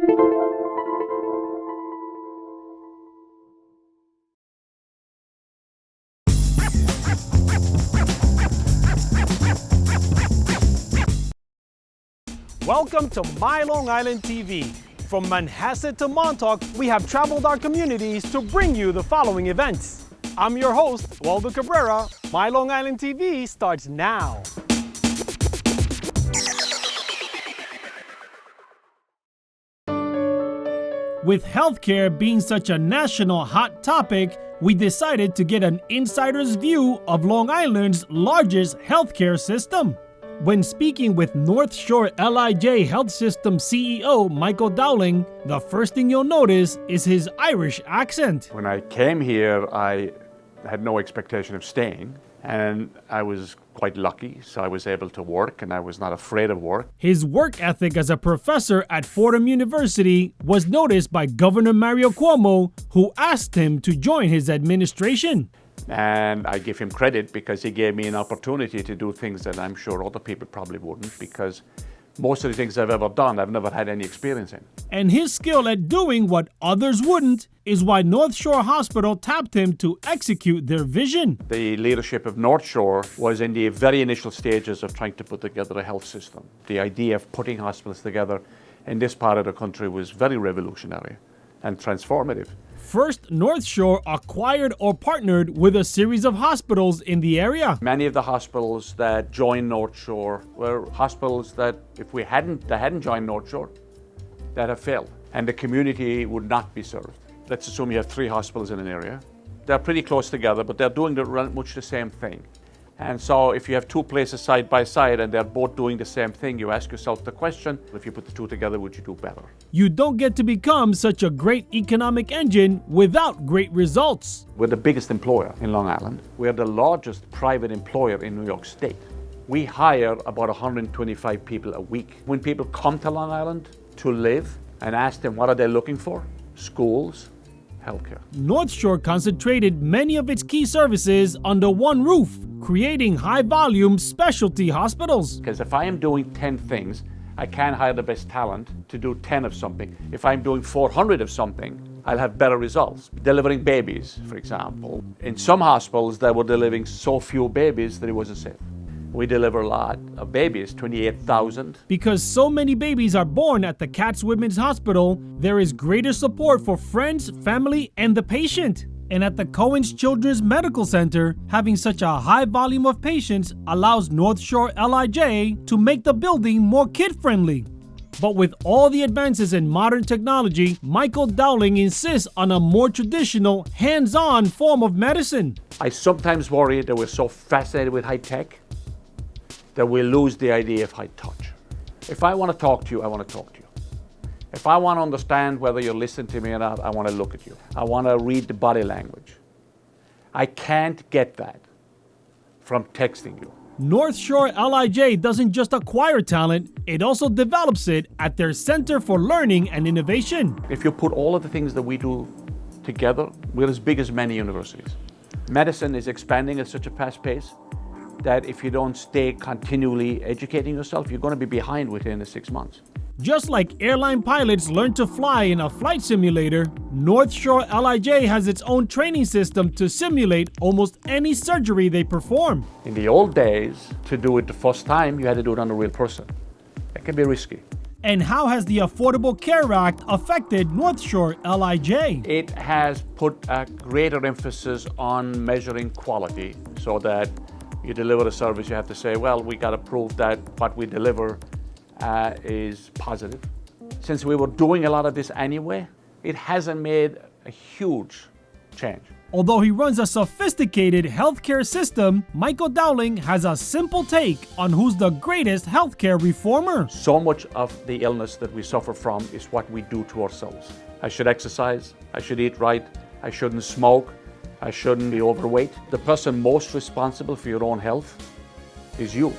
Welcome to My Long Island TV. From Manhasset to Montauk, we have traveled our communities to bring you the following events. I'm your host, Waldo Cabrera. My Long Island TV starts now. With healthcare being such a national hot topic, we decided to get an insider's view of Long Island's largest healthcare system. When speaking with North Shore LIJ Health System CEO Michael Dowling, the first thing you'll notice is his Irish accent. When I came here, I had no expectation of staying, and I was quite lucky, so I was able to work, and I was not afraid of work. His work ethic as a professor at Fordham University was noticed by Governor Mario Cuomo, who asked him to join his administration. And I give him credit because he gave me an opportunity to do things that I'm sure other people probably wouldn't, because most of the things I've ever done, I've never had any experience in. And his skill at doing what others wouldn't is why North Shore Hospital tapped him to execute their vision. The leadership of North Shore was in the very initial stages of trying to put together a health system. The idea of putting hospitals together in this part of the country was very revolutionary and transformative. First, North Shore acquired or partnered with a series of hospitals in the area. Many of the hospitals that joined North Shore were hospitals that, if they hadn't joined North Shore, that have failed, and the community would not be served. Let's assume you have 3 hospitals in an area. They're pretty close together, but they're doing much the same thing. And so if you have 2 places side by side and they're both doing the same thing, you ask yourself the question, if you put the 2 together, would you do better? You don't get to become such a great economic engine without great results. We're the biggest employer in Long Island. We're the largest private employer in New York State. We hire about 125 people a week. When people come to Long Island to live and ask them what are they looking for, schools, healthcare. North Shore concentrated many of its key services under one roof, creating high-volume specialty hospitals. Because if I am doing 10 things, I can't hire the best talent to do 10 of something. If I'm doing 400 of something, I'll have better results. Delivering babies, for example. In some hospitals, they were delivering so few babies that it wasn't safe. We deliver a lot of babies, 28,000. Because so many babies are born at the Katz Women's Hospital, there is greater support for friends, family, and the patient. And at the Cohen's Children's Medical Center, having such a high volume of patients allows North Shore LIJ to make the building more kid-friendly. But with all the advances in modern technology, Michael Dowling insists on a more traditional, hands-on form of medicine. I sometimes worry that we're so fascinated with high tech that we lose the idea of high touch. If I want to talk to you, I want to talk to you. If I want to understand whether you're listening to me or not, I want to look at you. I want to read the body language. I can't get that from texting you. North Shore LIJ doesn't just acquire talent, it also develops it at their Center for Learning and Innovation. If you put all of the things that we do together, we're as big as many universities. Medicine is expanding at such a fast pace that if you don't stay continually educating yourself, you're going to be behind within the 6 months. Just like airline pilots learn to fly in a flight simulator, North Shore LIJ has its own training system to simulate almost any surgery they perform. In the old days, to do it the first time, you had to do it on a real person. That can be risky. And how has the Affordable Care Act affected North Shore LIJ? It has put a greater emphasis on measuring quality so that you deliver a service, you have to say, well, we got to prove that what we deliver is positive. Since we were doing a lot of this anyway, it hasn't made a huge change. Although he runs a sophisticated healthcare system, Michael Dowling has a simple take on who's the greatest healthcare reformer. So much of the illness that we suffer from is what we do to ourselves. I should exercise, I should eat right, I shouldn't smoke, I shouldn't be overweight. The person most responsible for your own health is you.